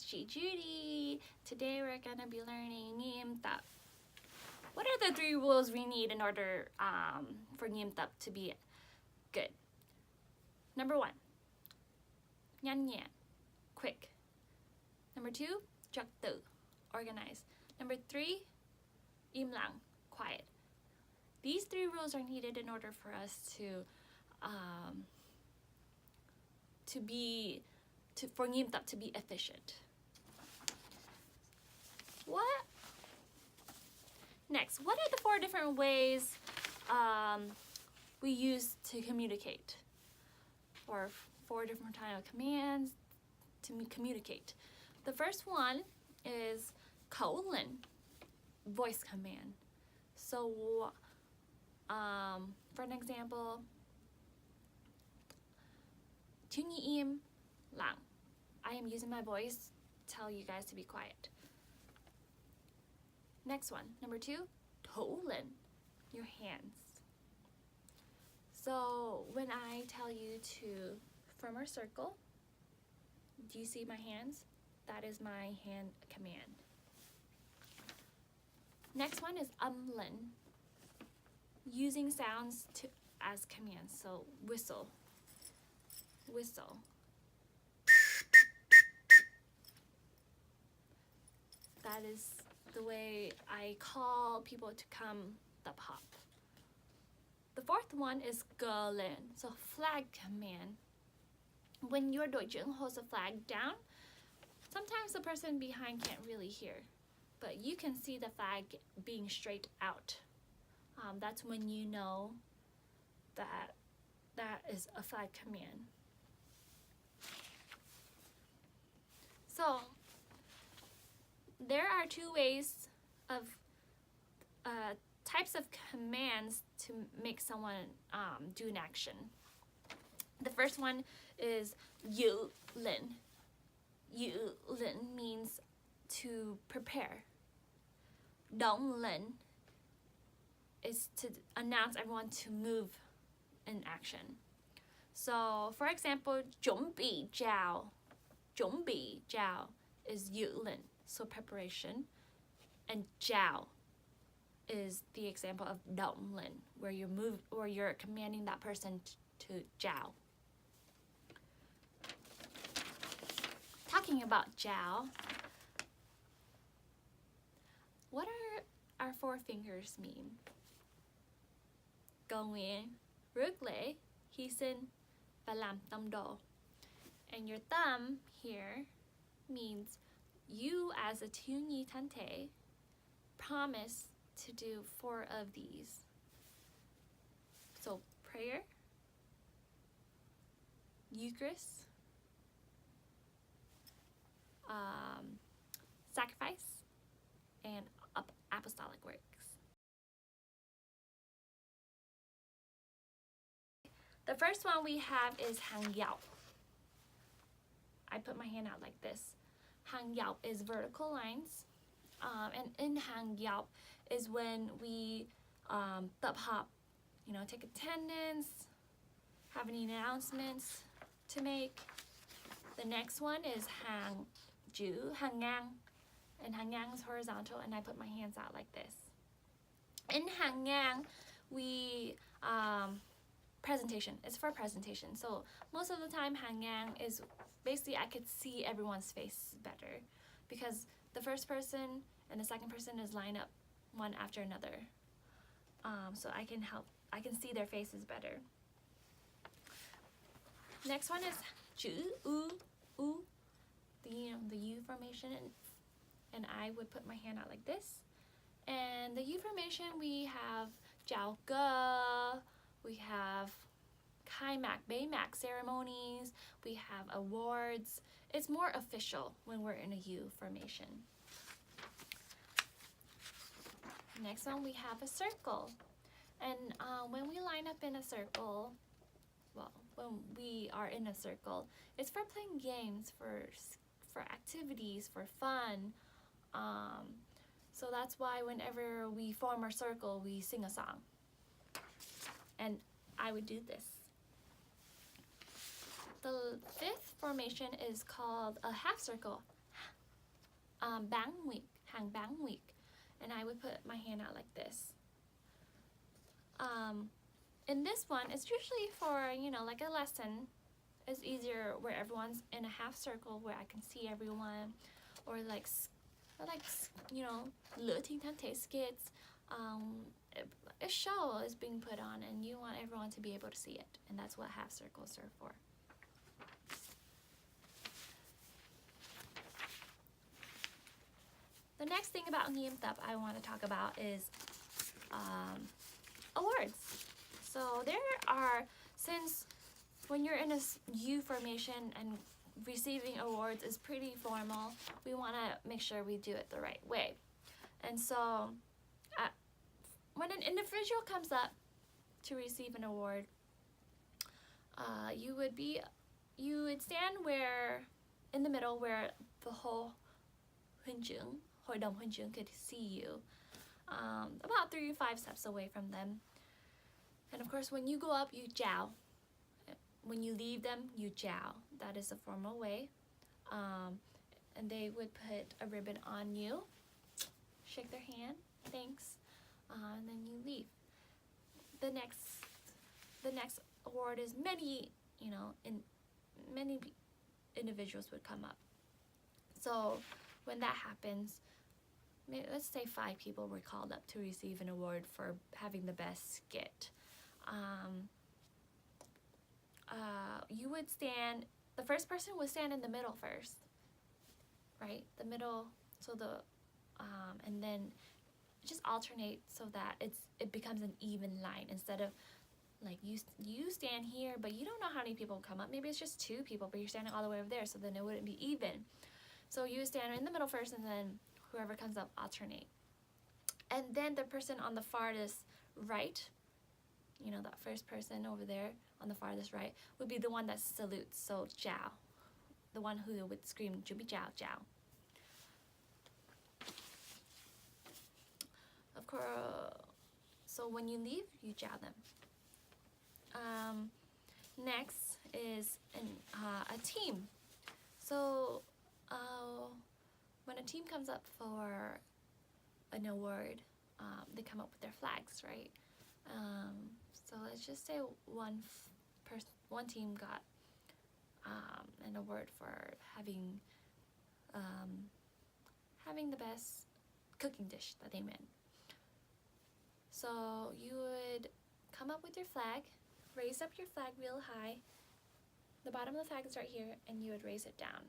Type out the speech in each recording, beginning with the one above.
it's Chi Judy. Today we're gonna be learning Nghiem Tap. What are the 3 rules we need in order for Nghiem Tap to be good? Number 1, nhan nhản, quick. Number 2, trật tự, organized. Number 3, im lặng, quiet. These 3 rules are needed in order for us for Nghiem Tap to be efficient. Next, what are the 4 different ways we use to communicate? Or 4 different kind of commands to communicate. The first one is khẩu lệnh, voice command. So, for an example, thiếu nhi im lặng. I am using my voice to tell you guys to be quiet. Next one, number 2, thủ lệnh, your hands. So when I tell you to form a circle, do you see my hands? That is my hand command. Next one is lệnh, using sounds as commands. So whistle, whistle. That is the way I call people to come the pop. The 4th one is cờ lệnh, so flag command. When your đội trưởng holds a flag down, sometimes the person behind can't really hear, but you can see the flag being straight out. That's when you know that is a flag command. So there are 2 ways of types of commands to make someone do an action. The first one is dự lệnh. Dự lệnh means to prepare. Động lệnh is to announce everyone to move in action. So, for example, chuẩn bị chào. Chuẩn bị chào is dự lệnh, so preparation. And chào is the example of động lệnh, where you're commanding that person to chào. Talking about chào, what are our 4 fingers mean? Cầu nguyện, rước lễ, hy sinh, và làm tông đồ. And your thumb here means you as a thiếu nhi thân thể promise to do 4 of these. So prayer, Eucharist, sacrifice, and apostolic works. The first one we have is hàng dọc. I put my hand out like this. Hàng dọc is vertical lines, and in hàng dọc is when we tập hop, take attendance, have any announcements to make. The next one is hàng chữ, hàng ngang, and hàng ngang is horizontal, and I put my hands out like this. In hàng ngang, we presentation. It's for presentation. So most of the time, hàng ngang is basically I could see everyone's face better because the first person and the second person is lined up one after another. So I can see their faces better. Next one is chữ u, the U formation, and I would put my hand out like this. And the U formation, we have chào cờ, we have khai mạc, bế mạc ceremonies, we have awards. It's more official when we're in a U formation. Next one, we have a circle. And when we line up in a circle, when we are in a circle, it's for playing games, for activities, for fun. So that's why whenever we form our circle, we sing a song. And I would do this. The 5th formation is called a half circle. bán nguyệt, hàng bán nguyệt, and I would put my hand out like this. In this one, it's usually for, you know, like a lesson. It's easier where everyone's in a half circle where I can see everyone, or like you know, lửa thiên thánh thể skits. A show is being put on and you want everyone to be able to see it, and that's what half circles are for. The next thing about Nghiem Tap I want to talk about is awards. So there are, since when you're in a U formation and receiving awards is pretty formal, we want to make sure we do it the right way. And so when an individual comes up to receive an award, you would stand where, in the middle, where the whole hội đồng huynh trưởng could see you, about 3 to 5 steps away from them. And of course, when you go up, you chào. When you leave them, you chào. That is a formal way. And they would put a ribbon on you, shake their hand, thanks, and then you leave. The next award is many individuals would come up. So when that happens, let's say 5 people were called up to receive an award for having the best skit. You would stand, the first person would stand in the middle first, right? The middle, so and then just alternate so that it becomes an even line, instead of like you stand here, but you don't know how many people come up. Maybe it's just 2 people, but you're standing all the way over there, so then it wouldn't be even. So you stand in the middle first, and then whoever comes up alternate. And then the person on the farthest right, you know, that first person over there on the farthest right, would be the one that salutes, so chào. The one who would scream, chuẩn bị chào, chào. Of course, so when you leave, you chào them. Next is a team. So when a team comes up for an award, they come up with their flags, right? So let's just say one team got an award for having the best cooking dish that they made. So you would come up with your flag, raise up your flag real high. The bottom of the flag is right here, and you would raise it down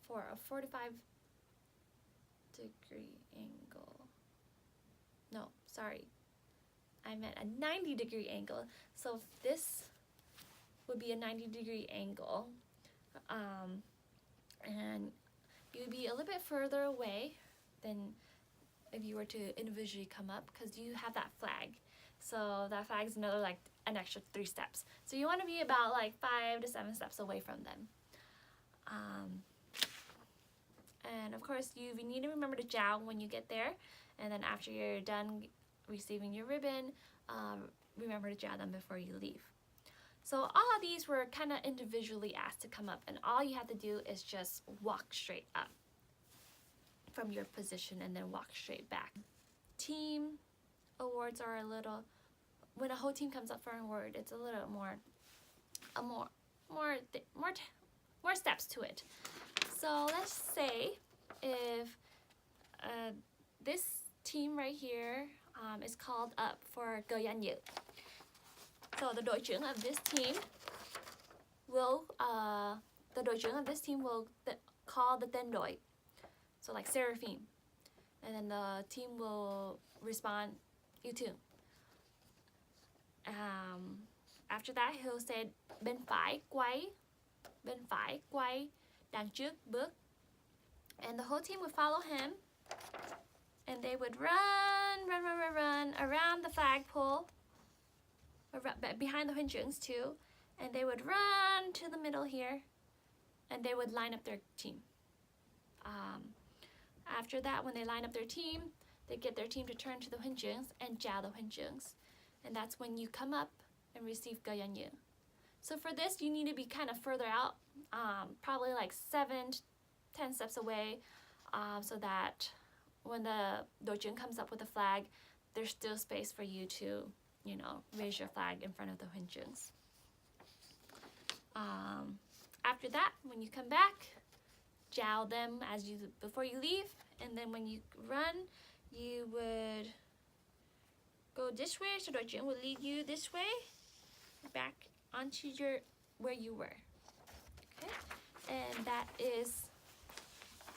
for a 45-degree angle. No, sorry. I meant a 90-degree angle. So this would be a 90-degree angle. And you would be a little bit further away than if you were to individually come up, because you have that flag. So that flag is another, like, an extra 3 steps. So you want to be about like 5 to 7 steps away from them. And of course, you need to remember to chào when you get there. And then after you're done receiving your ribbon, remember to chào them before you leave. So all of these were kind of individually asked to come up, and all you have to do is just walk straight up from your position and then walk straight back. Team awards are a little, when a whole team comes up for an award, it's a little more steps to it. So let's say if this team right here is called up for cờ danh dự. So the đội trưởng of this team will call the tên đội. So like Seraphim. And then the team will respond, you too. After that, he'll say bên phải quay, đằng trước bước. And the whole team would follow him. And they would run around the flagpole, behind the huynh trưởng too. And they would run to the middle here. And they would line up their team. After that, when they line up their team, they get their team to turn to the huynh trưởng and chào the huynh trưởng. And that's when you come up and receive cờ danh dự. So for this, you need to be kind of further out, probably like 7 to 10 steps away. so that when the Dojun comes up with a flag, there's still space for you to, you know, raise your flag in front of the Hunjungs. After that, when you come back, jow them before you leave, and then when you run, you would go this way, so Dojun will lead you this way, back onto where you were. Okay, and that is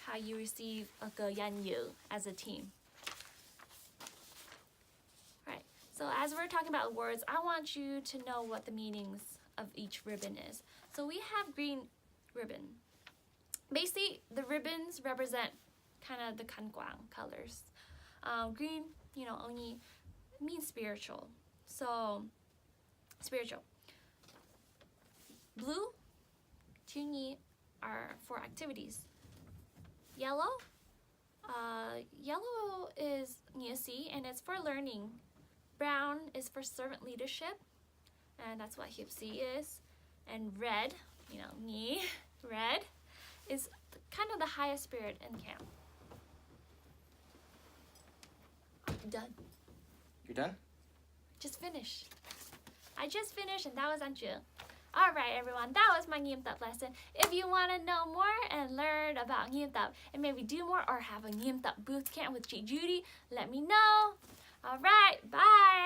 how you receive a Yanyu as a team. Right. So as we're talking about words, I want you to know what the meanings of each ribbon is. So we have green ribbon. Basically, the ribbons represent kind of the Kanguang colors. Green, you know, only means spiritual. So, spiritual. Blue, Chunyi, are for activities. Yellow, yellow is Nyasi, and it's for learning. Brown is for servant leadership, and that's what Hipsi is. And red, you know, Nyi, red, is kind of the highest spirit in camp. I'm done. You're done? Just finished. I just finished, and that was Anju. Alright everyone, that was my Nghiem Tap lesson. If you want to know more and learn about Nghiem Tap and maybe do more or have a Nghiem Tap boot camp with Chị Judy, let me know. Alright, bye!